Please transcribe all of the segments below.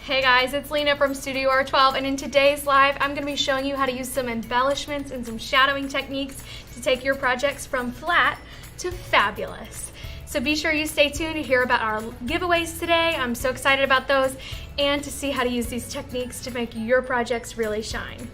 Hey guys, it's Lena from StudioR12, and in today's live, I'm going to be showing you how to use some embellishments and some shadowing techniques to take your projects from flat to fabulous. So be sure you stay tuned to hear about our giveaways today. I'm so excited about those, and to see how to use these techniques to make your projects really shine.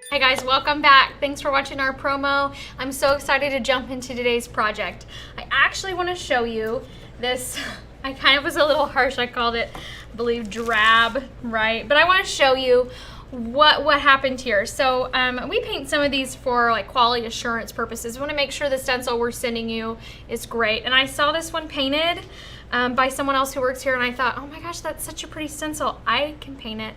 Hey guys, welcome back. Thanks for watching our promo. I'm so excited to jump into today's project. I actually want to show you this. I kind of was a little harsh. I called it, I believe, drab, right? But I want to show you what happened here. So we paint some of these for like quality assurance purposes. We want to make sure the stencil we're sending you is great. And I saw this one painted by someone else who works here, and I thought, oh my gosh, that's such a pretty stencil. I can paint it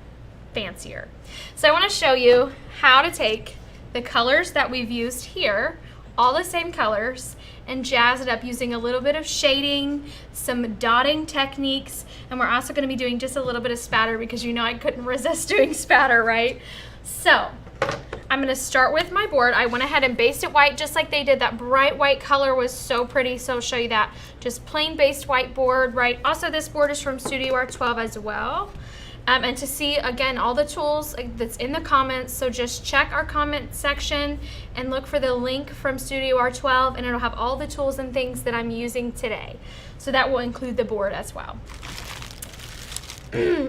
fancier. So I want to show you how to take the colors that we've used here, all the same colors, and jazz it up using a little bit of shading, some dotting techniques, and we're also going to be doing just a little bit of spatter because you know I couldn't resist doing spatter, right? So I'm going to start with my board. I went ahead and based it white just like they did. That bright white color was so pretty, so I'll show you that. Just plain based white board, right? Also, this board is from StudioR12 as well. And to see, again, all the tools that's in the comments, so just check our comment section and look for the link from StudioR12, and it'll have all the tools and things that I'm using today. So that will include the board as well.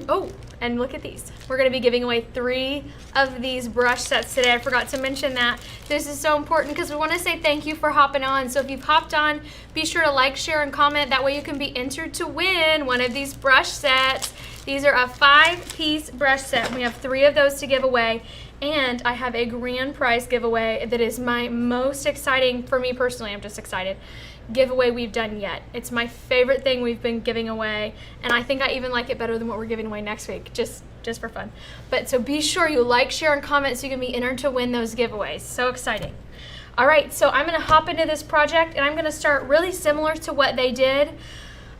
Oh, and look at these. We're going to be giving away 3 of these brush sets today. I forgot to mention that. This is so important because we want to say thank you for hopping on. So if you've hopped on, be sure to like, share, and comment. That way you can be entered to win one of these brush sets. These are a 5-piece brush set. We have 3 of those to give away, and I have a grand prize giveaway that is my most exciting, for me personally, I'm just excited, giveaway we've done yet. It's my favorite thing we've been giving away, and I think I even like it better than what we're giving away next week, just for fun. But so be sure you like, share, and comment so you can be entered to win those giveaways. So exciting. All right, so I'm gonna hop into this project, and I'm gonna start really similar to what they did.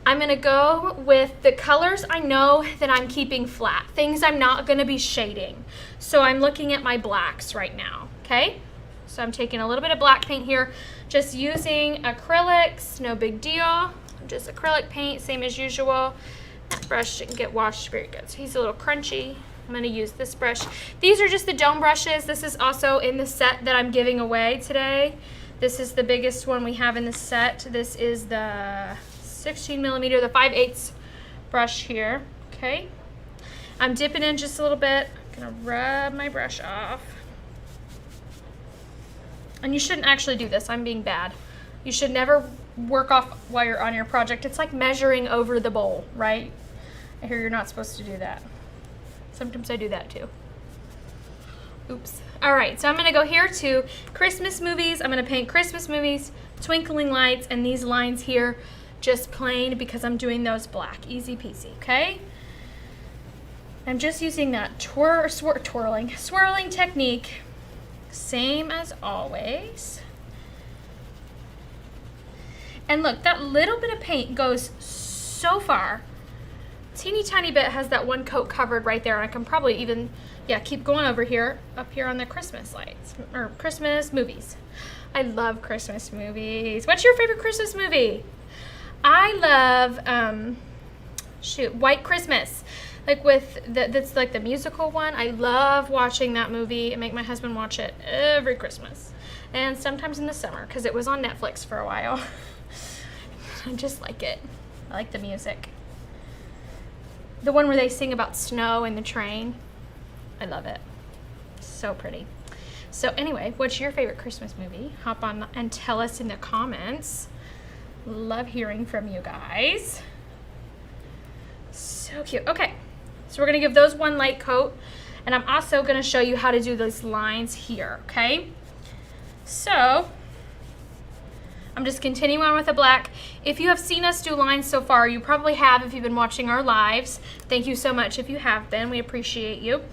I'm gonna go with the colors I know that I'm keeping flat, things I'm not gonna be shading. So I'm looking at my blacks right now, okay? So I'm taking a little bit of black paint here, just using acrylics, no big deal. Just acrylic paint, same as usual. That brush didn't get washed very good, so he's a little crunchy. I'm gonna use this brush. These are just the dome brushes. This is also in the set that I'm giving away today. This is the biggest one we have in the set. This is the 16 millimeter, the 5/8 brush here, okay? I'm dipping in just a little bit. I'm gonna rub my brush off. And you shouldn't actually do this, I'm being bad. You should never work off while you're on your project. It's like measuring over the bowl, right? I hear you're not supposed to do that. Sometimes I do that too. Oops. All right, so I'm gonna go here to Christmas movies. I'm gonna paint Christmas movies, twinkling lights, and these lines here just plain because I'm doing those black. Easy peasy, okay? I'm just using that swirling technique, same as always. And look, that little bit of paint goes so far. Teeny tiny bit has that one coat covered right there, and I can probably even, yeah, keep going over here, up here on the Christmas lights, or Christmas movies. I love Christmas movies. What's your favorite Christmas movie? I love, White Christmas, like that's like the musical one. I love watching that movie and make my husband watch it every Christmas, and sometimes in the summer because it was on Netflix for a while. I just like it. I like the music. The one where they sing about snow in the train. I love it. So pretty. So anyway, what's your favorite Christmas movie? Hop on and tell us in the comments. Love hearing from you guys. So cute. Okay, so we're gonna give those one light coat, and I'm also gonna show you how to do those lines here, okay? So I'm just continuing on with the black. If you have seen us do lines so far, you probably have if you've been watching our lives. Thank you so much if you have been, we appreciate you.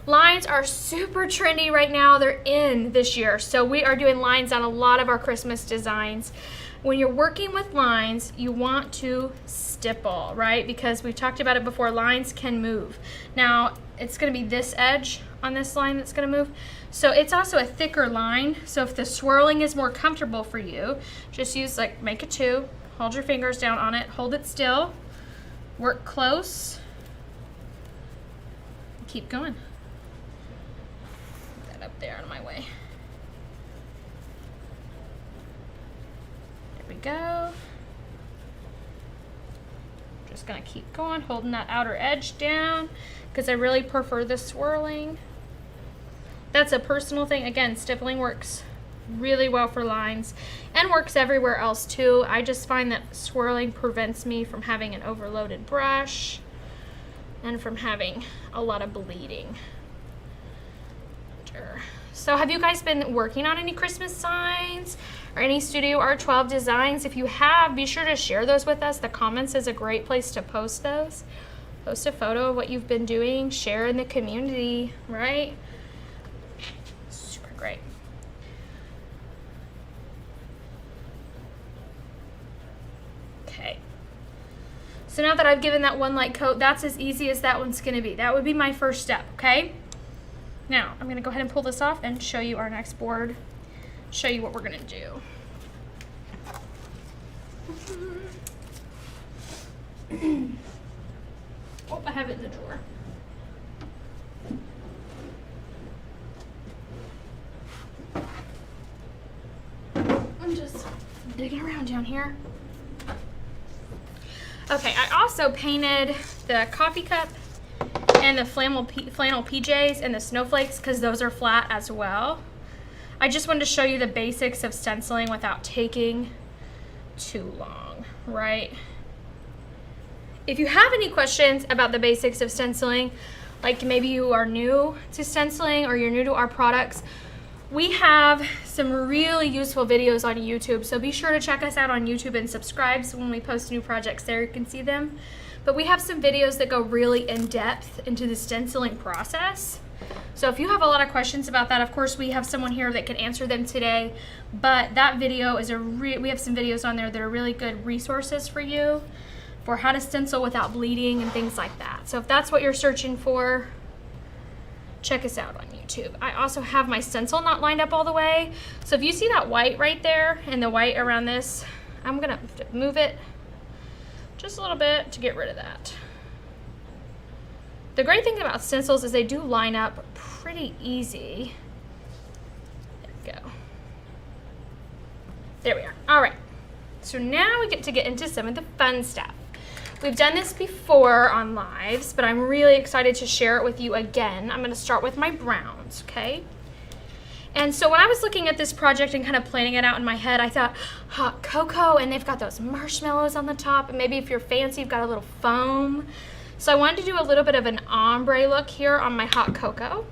Lines are super trendy right now. They're in this year. So we are doing lines on a lot of our Christmas designs. When you're working with lines, you want to stipple, right? Because we've talked about it before, lines can move. Now, it's gonna be this edge on this line that's gonna move. So it's also a thicker line. So if the swirling is more comfortable for you, just use like, make a 2, hold your fingers down on it, hold it still, work close, keep going. Put that up there out of my way. There we go. Just gonna keep going, holding that outer edge down because I really prefer the swirling. That's a personal thing. Again, stippling works really well for lines and works everywhere else too. I just find that swirling prevents me from having an overloaded brush and from having a lot of bleeding. So have you guys been working on any Christmas signs or any StudioR12 designs? If you have, be sure to share those with us. The comments is a great place to post those. Post a photo of what you've been doing, share in the community, right? Super great. Okay. So now that I've given that one light coat, that's as easy as that one's gonna be. That would be my first step, okay? Now, I'm gonna go ahead and pull this off and show you our next board, show you what we're gonna do. Oh, I have it in the drawer. I'm just digging around down here. Okay, I also painted the coffee cup and the flannel PJs and the snowflakes because those are flat as well. I just wanted to show you the basics of stenciling without taking too long, right? If you have any questions about the basics of stenciling, like maybe you are new to stenciling or you're new to our products, we have some really useful videos on YouTube, so be sure to check us out on YouTube and subscribe so when we post new projects there you can see them. But we have some videos that go really in depth into the stenciling process. So if you have a lot of questions about that, of course we have someone here that can answer them today, but that video is we have some videos on there that are really good resources for you for how to stencil without bleeding and things like that. So if that's what you're searching for, check us out on YouTube. I also have my stencil not lined up all the way. So if you see that white right there and the white around this, I'm gonna move it just a little bit to get rid of that. The great thing about stencils is they do line up pretty easy. There we go. There we are. All right. So now we get to get into some of the fun stuff. We've done this before on lives, but I'm really excited to share it with you again. I'm gonna start with my browns, okay? And so when I was looking at this project and kind of planning it out in my head, I thought hot cocoa, and they've got those marshmallows on the top, and maybe if you're fancy, you've got a little foam. So I wanted to do a little bit of an ombre look here on my hot cocoa.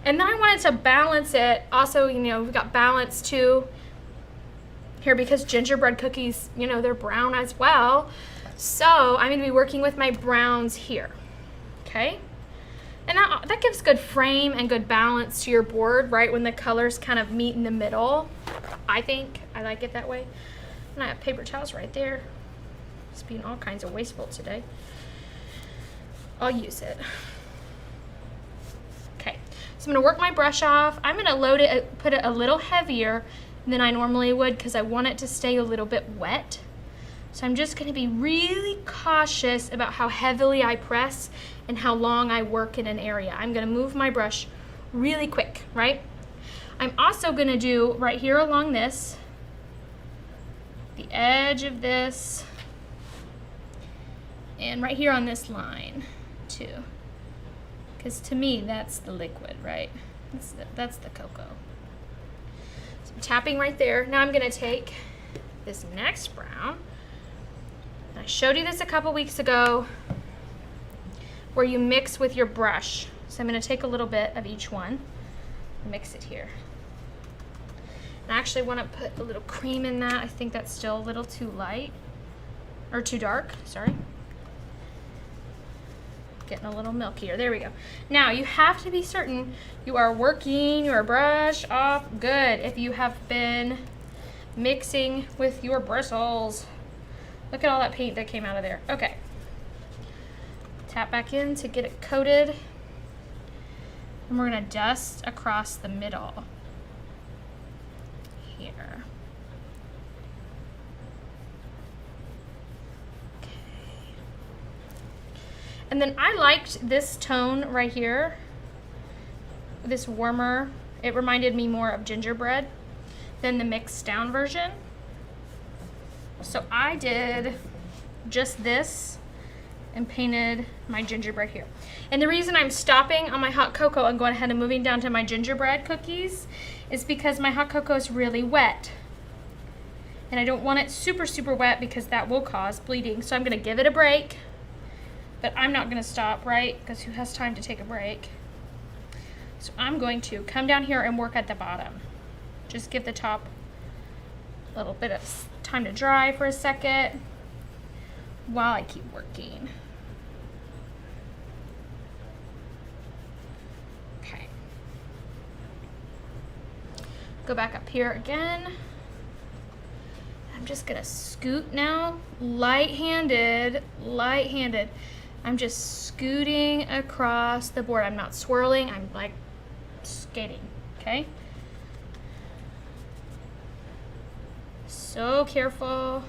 And then I wanted to balance it. Also, you know, we've got balance too here because gingerbread cookies, you know, they're brown as well. So I'm gonna be working with my browns here, okay? And that gives good frame and good balance to your board, right? When the colors kind of meet in the middle, I think. I like it that way. And I have paper towels right there. It's being all kinds of wasteful today. I'll use it. Okay, so I'm gonna work my brush off. I'm gonna load it, put it a little heavier than I normally would because I want it to stay a little bit wet. So I'm just gonna be really cautious about how heavily I press and how long I work in an area. I'm gonna move my brush really quick, right? I'm also gonna do right here along this, the edge of this, and right here on this line too. Because to me, that's the liquid, right? That's the cocoa. So I'm tapping right there. Now I'm gonna take this next brown. I showed you this a couple weeks ago where you mix with your brush. So I'm going to take a little bit of each one and mix it here. And I actually want to put a little cream in that. I think that's still a little too light or too dark, sorry. getting a little milkier. There we go. Now you have to be certain you are working your brush off good if you have been mixing with your bristles. Look at all that paint that came out of there. Okay. Tap back in to get it coated. And we're going to dust across the middle here. Okay. And then I liked this tone right here, this warmer. It reminded me more of gingerbread than the mixed down version. So I did just this and painted my gingerbread here. And the reason I'm stopping on my hot cocoa and going ahead and moving down to my gingerbread cookies is because my hot cocoa is really wet. And I don't want it super, super wet because that will cause bleeding. So I'm gonna give it a break, but I'm not gonna stop, right? Because who has time to take a break? So I'm going to come down here and work at the bottom. Just give the top a little bit of time to dry for a second while I keep working. Okay. Go back up here again. I'm just gonna scoot now, light-handed. I'm just scooting across the board. I'm not swirling, I'm like skating, okay? So careful,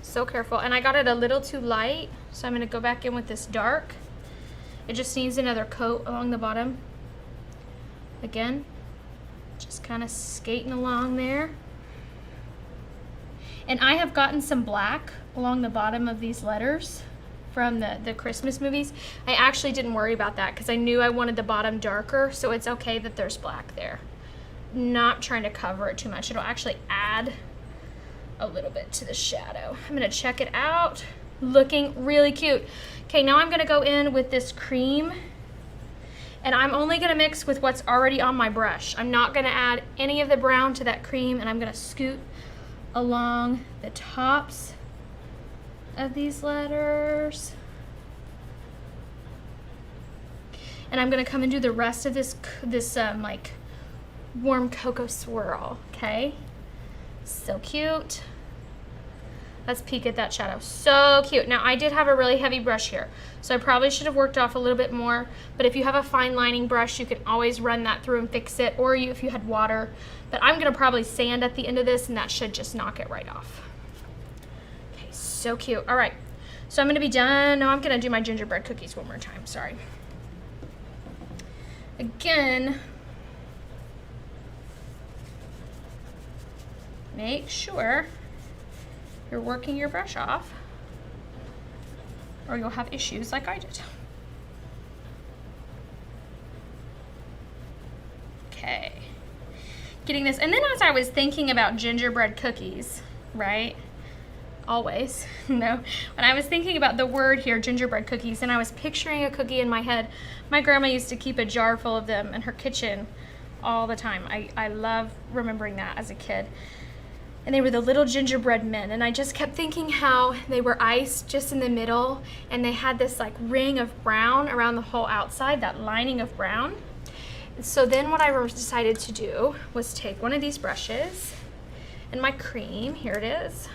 so careful. And I got it a little too light, so I'm gonna go back in with this dark. It just needs another coat along the bottom. Again, just kind of skating along there. And I have gotten some black along the bottom of these letters from the Christmas movies. I actually didn't worry about that because I knew I wanted the bottom darker, so it's okay that there's black there. Not trying to cover it too much. It'll actually add a little bit to the shadow. I'm gonna check it out. Looking really cute. Okay, now I'm gonna go in with this cream, and I'm only gonna mix with what's already on my brush. I'm not gonna add any of the brown to that cream, and I'm gonna scoot along the tops of these letters. And I'm gonna come and do the rest of this like warm cocoa swirl, okay? So cute. Let's peek at that shadow. So cute. Now I did have a really heavy brush here, so I probably should have worked off a little bit more, but if you have a fine lining brush, you can always run that through and fix it, or if you had water. But I'm gonna probably sand at the end of this, and that should just knock it right off. Okay, so cute. All right, so I'm gonna be done. Now I'm gonna do my gingerbread cookies one more time, sorry. Again, make sure you're working your brush off, or you'll have issues like I did. Okay, getting this, and then as I was thinking about gingerbread cookies, right? Always, no. When I was thinking about the word here, gingerbread cookies, and I was picturing a cookie in my head, my grandma used to keep a jar full of them in her kitchen all the time. I love remembering that as a kid. And they were the little gingerbread men, and I just kept thinking how they were iced just in the middle, and they had this like ring of brown around the whole outside, that lining of brown. So then what I decided to do was take one of these brushes and my cream, here it is,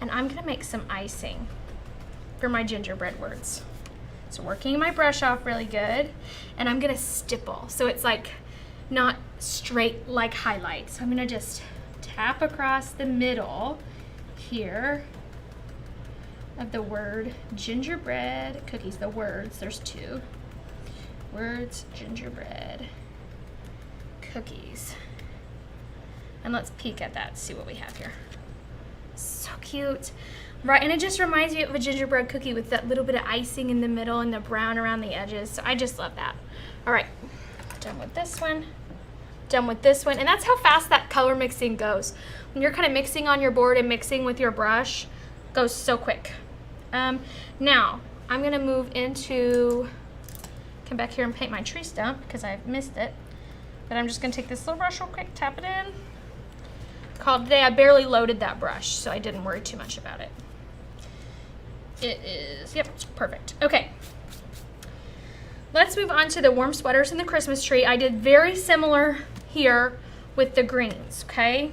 and I'm gonna make some icing for my gingerbread words. So working my brush off really good, and I'm gonna stipple, so it's like not straight like highlights. So I'm gonna just tap across the middle here of the word gingerbread cookies. The words, there's two words, gingerbread cookies. And let's peek at that, see what we have here. So cute, right? And it just reminds me of a gingerbread cookie with that little bit of icing in the middle and the brown around the edges. So I just love that. All right, done with this one. Done with this one, and that's how fast that color mixing goes. When you're kind of mixing on your board and mixing with your brush, it goes so quick. Now I'm gonna move into, come back here and paint my tree stump because I've missed it, but I'm just gonna take this little brush real quick, tap it in. Called today. I barely loaded that brush, so I didn't worry too much about it. It is, yep, perfect. Okay. Let's move on to the warm sweaters and the Christmas tree. I did very similar here with the greens, okay?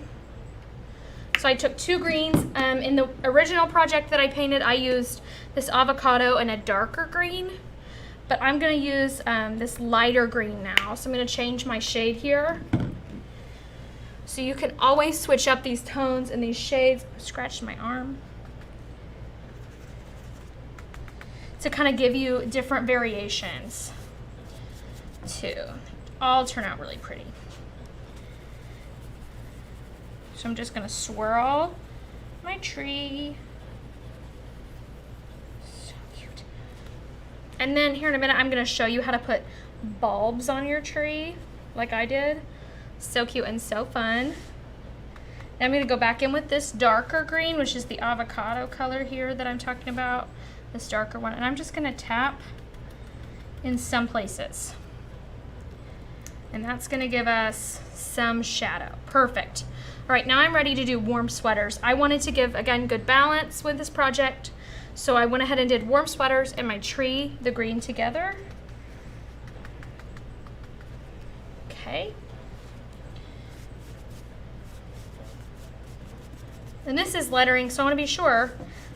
So I took 2 greens. In the original project that I painted, I used this avocado and a darker green, but I'm gonna use this lighter green now. So I'm gonna change my shade here. So you can always switch up these tones and these shades. I scratched my arm. To kind of give you different variations too. All turn out really pretty. So I'm just gonna swirl my tree. So cute. And then here in a minute, I'm gonna show you how to put bulbs on your tree like I did. So cute and so fun. Now I'm gonna go back in with this darker green, which is the avocado color here that I'm talking about. This darker one, and I'm just gonna tap in some places. And that's gonna give us some shadow. Perfect. All right, now I'm ready to do warm sweaters. I wanted to give, again, good balance with this project. So I went ahead and did warm sweaters and my tree, the green together. Okay. And this is lettering, so I wanna be sure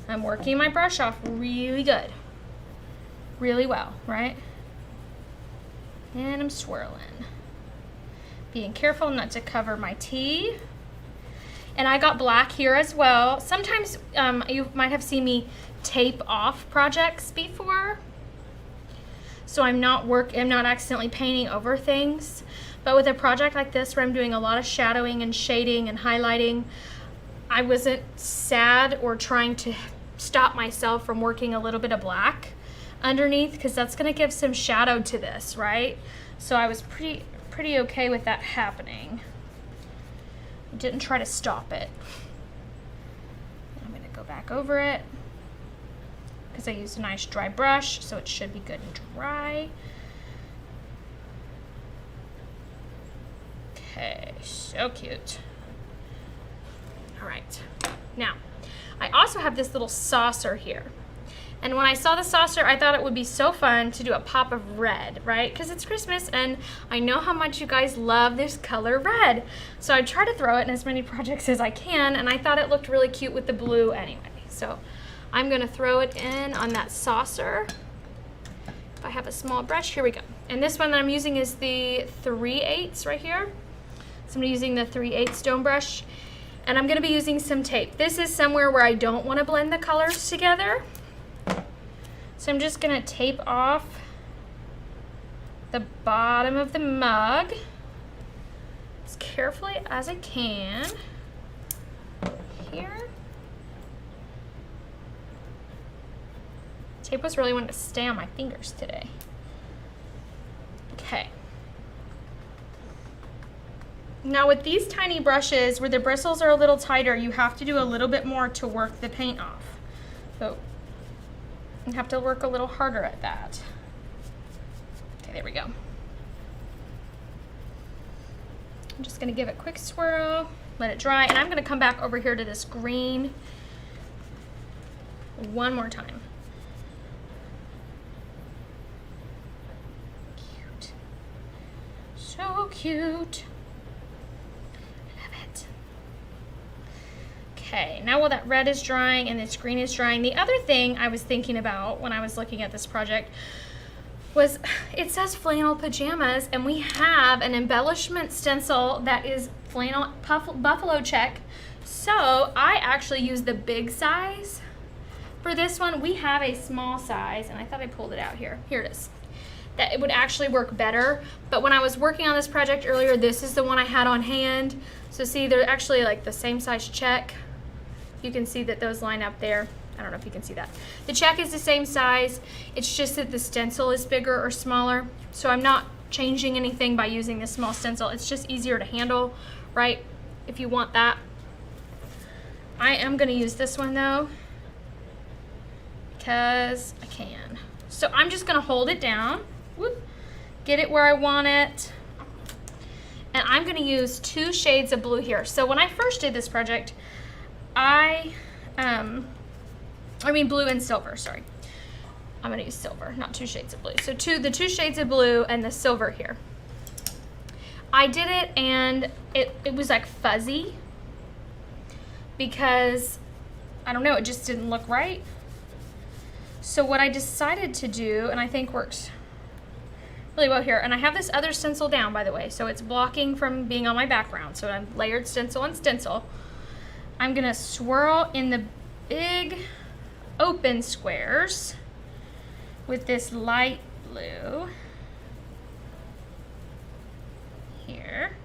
I'm working my brush off really good, really well, right? And I'm swirling. Being careful not to cover my T. And I got black here as well. Sometimes you might have seen me tape off projects before. So I'm not accidentally painting over things. But with a project like this where I'm doing a lot of shadowing and shading and highlighting, I wasn't sad or trying to stop myself from working a little bit of black underneath, because that's going to give some shadow to this, right? So I was pretty okay with that happening. I didn't try to stop it. I'm going to go back over it because I used a nice dry brush, so it should be good and dry. Okay, so cute. All right, now I also have this little saucer here. And when I saw the saucer, I thought it would be so fun to do a pop of red, right? Because it's Christmas and I know how much you guys love this color red. So I try to throw it in as many projects as I can, and I thought it looked really cute with the blue anyway. So I'm gonna throw it in on that saucer. If I have a small brush, here we go. And this one that I'm using is the 3/8 right here. So I'm using the 3/8 stone brush. And I'm gonna be using some tape. This is somewhere where I don't wanna blend the colors together. So I'm just gonna tape off the bottom of the mug as carefully as I can. Here. Tape was really wanting to stay on my fingers today. Okay. Now with these tiny brushes, where the bristles are a little tighter, you have to do a little bit more to work the paint off. So you have to work a little harder at that. Okay, there we go. I'm just gonna give it a quick swirl, let it dry, and I'm gonna come back over here to this green one more time. Cute. So cute. Okay, now while that red is drying and this green is drying, the other thing I was thinking about when I was looking at this project was, it says flannel pajamas, and we have an embellishment stencil that is flannel buffalo check. So I actually used the big size for this one. We have a small size, and I thought I pulled it out here. Here it is. That it would actually work better. But when I was working on this project earlier, this is the one I had on hand. So see, they're actually like the same size check. You can see that those line up there. I don't know if you can see that. The check is the same size. It's just that the stencil is bigger or smaller. So I'm not changing anything by using this small stencil. It's just easier to handle, right? If you want that. I am gonna use this one though, because I can. So I'm just gonna hold it down, whoop, get it where I want it. And I'm gonna use 2 shades of blue here. So when I first did this project, I I mean blue and silver, sorry. I'm gonna use silver, not 2 shades of blue. So the 2 shades of blue and the silver here. I did it and it was like fuzzy because, I don't know, it just didn't look right. So what I decided to do, and I think works really well here, and I have this other stencil down, by the way, so it's blocking from being on my background. So I'm layered stencil and stencil. I'm gonna swirl in the big open squares with this light blue here.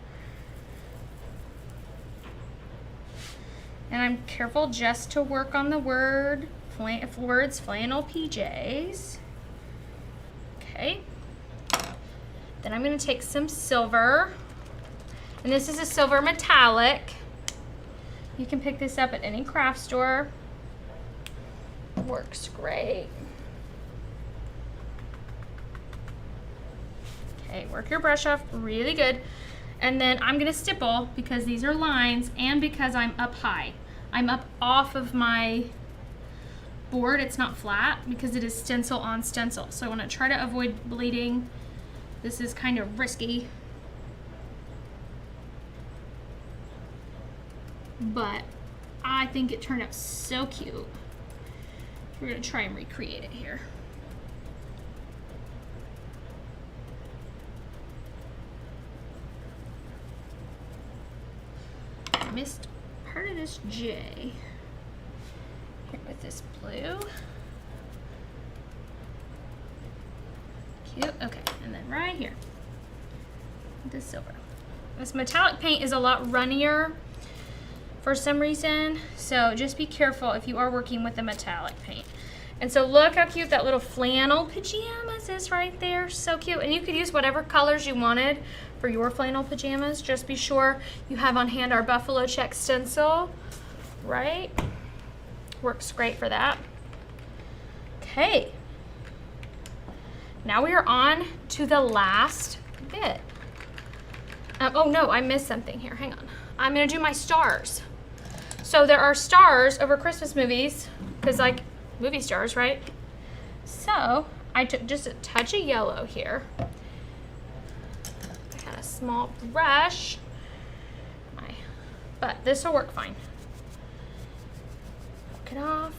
And I'm careful just to work on the words flannel PJs. Okay. Then I'm going to take some silver, and this is a silver metallic. You can pick this up at any craft store. Works great. Okay, work your brush off really good. And then I'm gonna stipple because these are lines and because I'm up high. I'm up off of my board, it's not flat because it is stencil on stencil. So I wanna try to avoid bleeding. This is kind of risky, but I think it turned out so cute. We're gonna try and recreate it here. I missed part of this J here with this blue. Cute, okay, and then right here, with this silver. This metallic paint is a lot runnier for some reason, so just be careful if you are working with the metallic paint. And so look how cute that little flannel pajamas is right there, so cute. And you could use whatever colors you wanted for your flannel pajamas. Just be sure you have on hand our buffalo check stencil, right? Works great for that. Okay, now we are on to the last bit. Oh no, I missed something here, hang on. I'm gonna do my stars. So there are stars over Christmas movies, because like movie stars, right? So I took just a touch of yellow here. I had a small brush, but this will work fine. Work it off.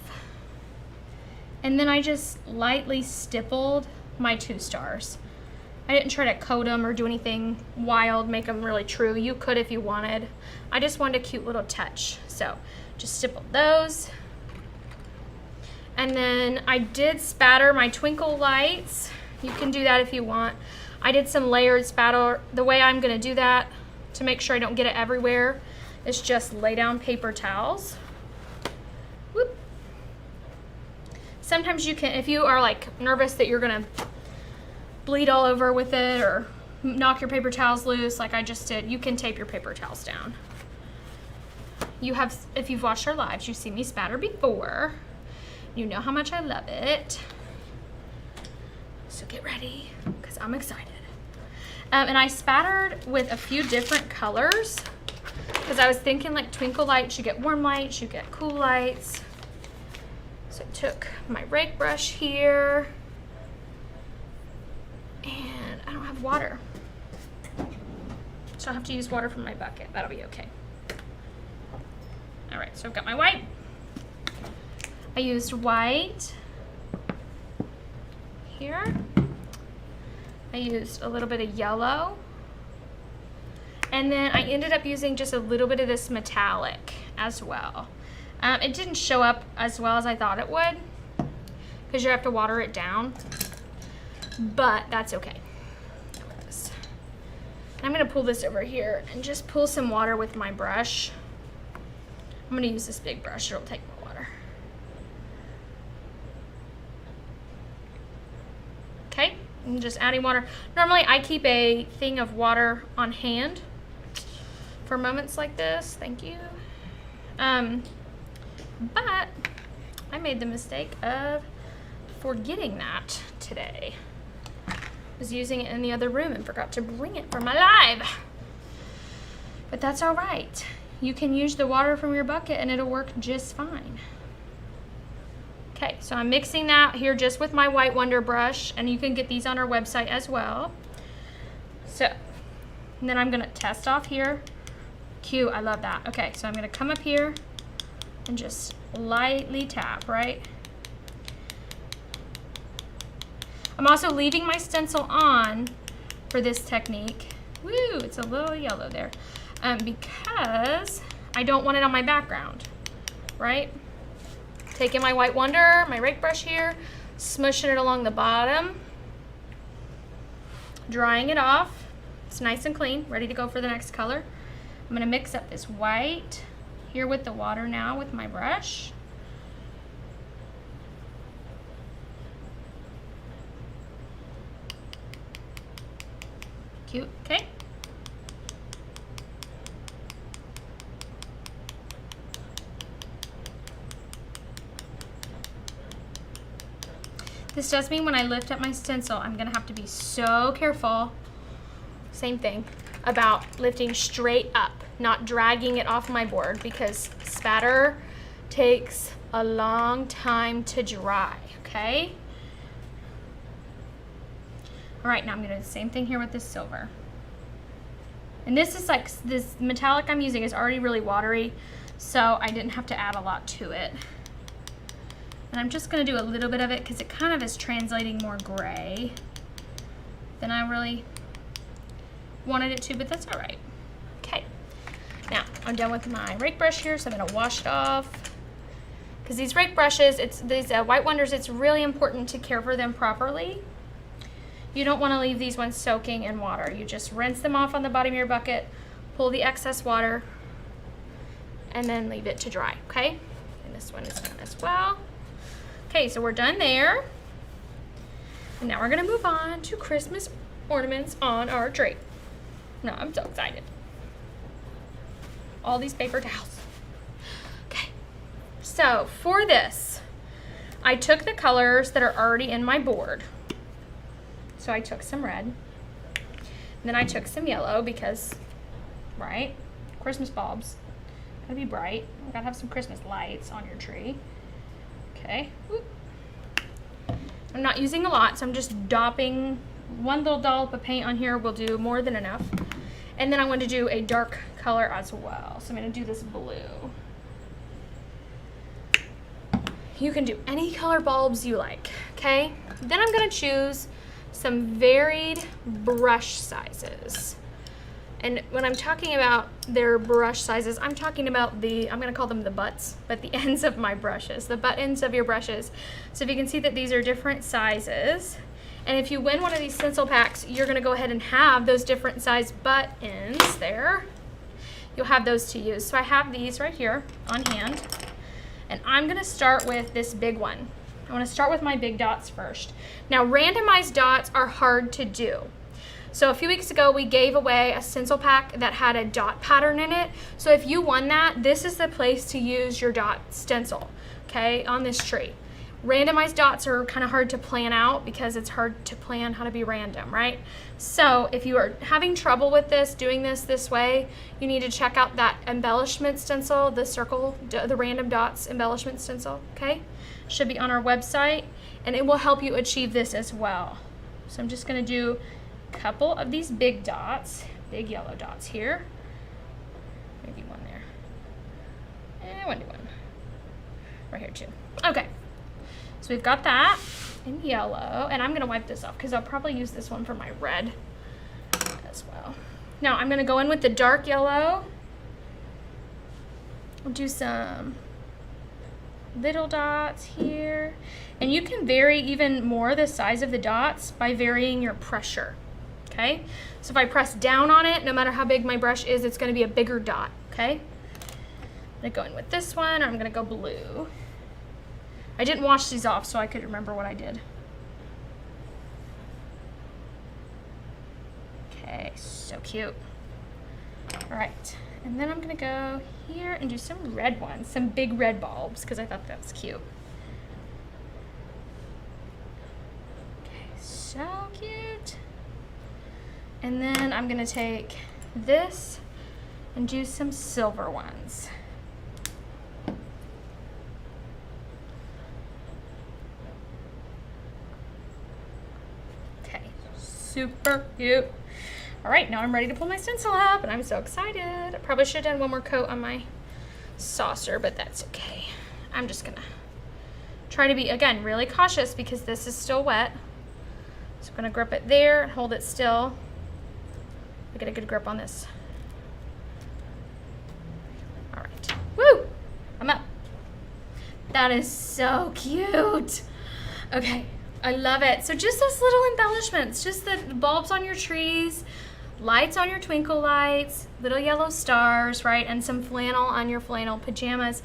And then I just lightly stippled my 2 stars. I didn't try to coat them or do anything wild, make them really true. You could if you wanted. I just wanted a cute little touch. So just stippled those. And then I did spatter my twinkle lights. You can do that if you want. I did some layered spatter. The way I'm gonna do that to make sure I don't get it everywhere is just lay down paper towels. Whoop. Sometimes you can, if you are like nervous that you're gonna bleed all over with it or knock your paper towels loose like I just did, you can tape your paper towels down. You have, if you've watched our lives, you've seen me spatter before. You know how much I love it. So get ready, because I'm excited. And I spattered with a few different colors because I was thinking like twinkle lights, you get warm lights, you get cool lights. So I took my rake brush here, and I don't have water. So I'll have to use water from my bucket. That'll be okay. All right, so I've got my white. I used white here. I used a little bit of yellow. And then I ended up using just a little bit of this metallic as well. It didn't show up as well as I thought it would because you have to water it down, but that's okay. I'm gonna pull this over here and just pull some water with my brush. I'm gonna use this big brush, it'll take more water. Okay, I'm just adding water. Normally I keep a thing of water on hand for moments like this, thank you. But I made the mistake of forgetting that today. I was using it in the other room and forgot to bring it for my live. But that's all right. You can use the water from your bucket and it'll work just fine. Okay, so I'm mixing that here just with my White Wonder brush, and you can get these on our website as well. So, and then I'm gonna test off here. Cute, I love that. Okay, so I'm gonna come up here and just lightly tap, right? I'm also leaving my stencil on for this technique. Woo, it's a little yellow there. Because I don't want it on my background, right? Taking my White Wonder, my rake brush here, smushing it along the bottom, drying it off. It's nice and clean, ready to go for the next color. I'm gonna mix up this white here with the water now with my brush. Cute, okay. This does mean when I lift up my stencil, I'm gonna have to be so careful, same thing, about lifting straight up, not dragging it off my board, because spatter takes a long time to dry, okay? All right, now I'm gonna do the same thing here with this silver. And this is like, this metallic I'm using is already really watery, so I didn't have to add a lot to it. And I'm just gonna do a little bit of it because it kind of is translating more gray than I really wanted it to, but that's all right. Okay, now I'm done with my rake brush here, so I'm gonna wash it off. Because these rake brushes, these White Wonders, it's really important to care for them properly. You don't wanna leave these ones soaking in water. You just rinse them off on the bottom of your bucket, pull the excess water, and then leave it to dry, okay? And this one is done as well. Okay, so we're done there. And now we're gonna move on to Christmas ornaments on our tray. No, I'm so excited. All these paper towels. Okay, so for this, I took the colors that are already in my board. So I took some red, and then I took some yellow because, right, Christmas bulbs, gotta be bright. You gotta have some Christmas lights on your tree. Okay, whoop. I'm not using a lot, so I'm just dopping one little dollop of paint on here will do more than enough. And then I want to do a dark color as well. So I'm going to do this blue. You can do any color bulbs you like, okay? Then I'm going to choose some varied brush sizes. And when I'm talking about their brush sizes, I'm talking about I'm gonna call them the butts, but the ends of my brushes, the butt ends of your brushes. So if you can see that these are different sizes, and if you win one of these stencil packs, you're gonna go ahead and have those different size butt ends there. You'll have those to use. So I have these right here on hand, and I'm gonna start with this big one. I wanna start with my big dots first. Now, randomized dots are hard to do. So a few weeks ago, we gave away a stencil pack that had a dot pattern in it. So if you won that, this is the place to use your dot stencil, okay, on this tree. Randomized dots are kind of hard to plan out because it's hard to plan how to be random, right? So if you are having trouble with this, doing this way, you need to check out that embellishment stencil, the circle, the random dots embellishment stencil, okay? Should be on our website, and it will help you achieve this as well. So I'm just gonna do couple of these big dots, big yellow dots here. Maybe one there. And I want to do one right here too. Okay, so we've got that in yellow, and I'm gonna wipe this off because I'll probably use this one for my red as well. Now I'm gonna go in with the dark yellow. I'll do some little dots here, and you can vary even more the size of the dots by varying your pressure. Okay, so if I press down on it, no matter how big my brush is, it's going to be a bigger dot, okay? I'm going to go in with this one, or I'm going to go blue. I didn't wash these off, so I could remember what I did. Okay, so cute. All right, and then I'm going to go here and do some red ones, some big red bulbs, because I thought that was cute. Okay, so cute. And then I'm gonna take this and do some silver ones. super cute. All right, now I'm ready to pull my stencil up, and I'm so excited. I probably should have done one more coat on my saucer, but that's okay. I'm just gonna try to be, again, really cautious because this is still wet. So I'm gonna grip it there and hold it still. I get a good grip on this. All right, woo, I'm up. That is so cute. Okay, I love it. So just those little embellishments, just the bulbs on your trees, lights on your twinkle lights, little yellow stars, right? And some flannel on your flannel pajamas.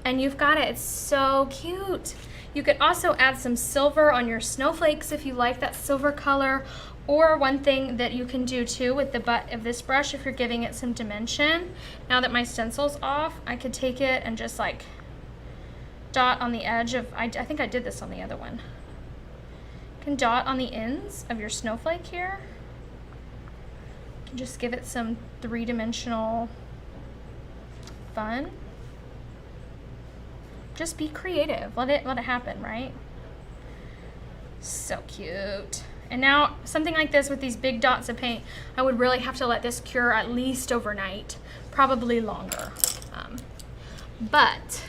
And you've got it, it's so cute. You could also add some silver on your snowflakes if you like that silver color. Or one thing that you can do too with the butt of this brush, if you're giving it some dimension, now that my stencil's off, I could take it and just like dot on the edge of, I think I did this on the other one. You can dot on the ends of your snowflake here. You can just give it some three-dimensional fun. Just be creative, let it happen, right? So cute. And now something like this with these big dots of paint, I would really have to let this cure at least overnight, probably longer. But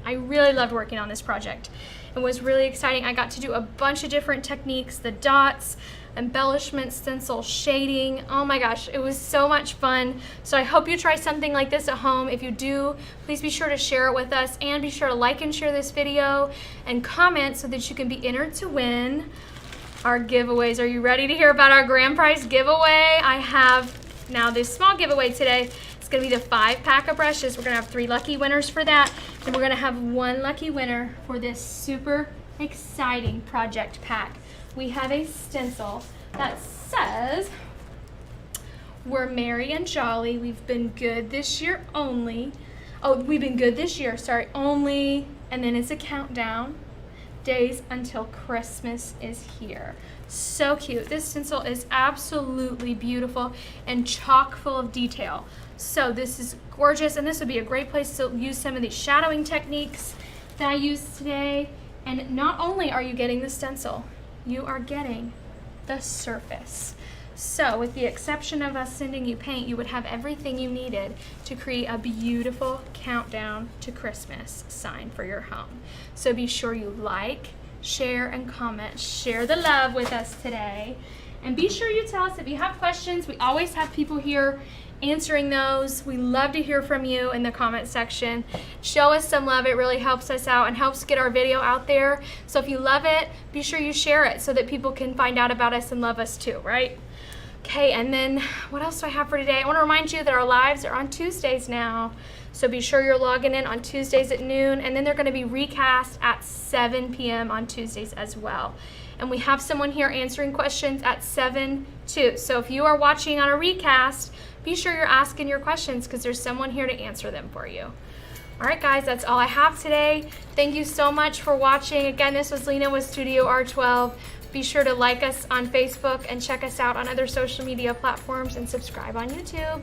I really loved working on this project. It was really exciting. I got to do a bunch of different techniques, the dots, embellishment, stencil, shading. Oh my gosh, it was so much fun. So I hope you try something like this at home. If you do, please be sure to share it with us, and be sure to like and share this video and comment so that you can be entered to win our giveaways. Are you ready to hear about our grand prize giveaway? I have now this small giveaway today. It's gonna be the 5-pack of brushes. We're gonna have 3 lucky winners for that. And we're gonna have 1 lucky winner for this super exciting project pack. We have a stencil that says, "We're merry and jolly. We've been good this year only." Oh, we've been good this year, sorry, only. And then it's a countdown. Days until Christmas is here. So cute. This stencil is absolutely beautiful and chock full of detail. So this is gorgeous, and this would be a great place to use some of these shadowing techniques that I used today. And not only are you getting the stencil, you are getting the surface. So with the exception of us sending you paint, you would have everything you needed to create a beautiful countdown to Christmas sign for your home. So be sure you like, share, and comment. Share the love with us today. And be sure you tell us if you have questions. We always have people here answering those. We love to hear from you in the comment section. Show us some love. It really helps us out and helps get our video out there. So if you love it, be sure you share it so that people can find out about us and love us too, right? Okay, and then what else do I have for today? I want to remind you that our lives are on Tuesdays now. So be sure you're logging in on Tuesdays at noon, and then they're going to be recast at 7 p.m. on Tuesdays as well. And we have someone here answering questions at 7 too. So if you are watching on a recast, be sure you're asking your questions because there's someone here to answer them for you. All right, guys, that's all I have today. Thank you so much for watching. Again, this was Lena with StudioR12. Be sure to like us on Facebook and check us out on other social media platforms and subscribe on YouTube.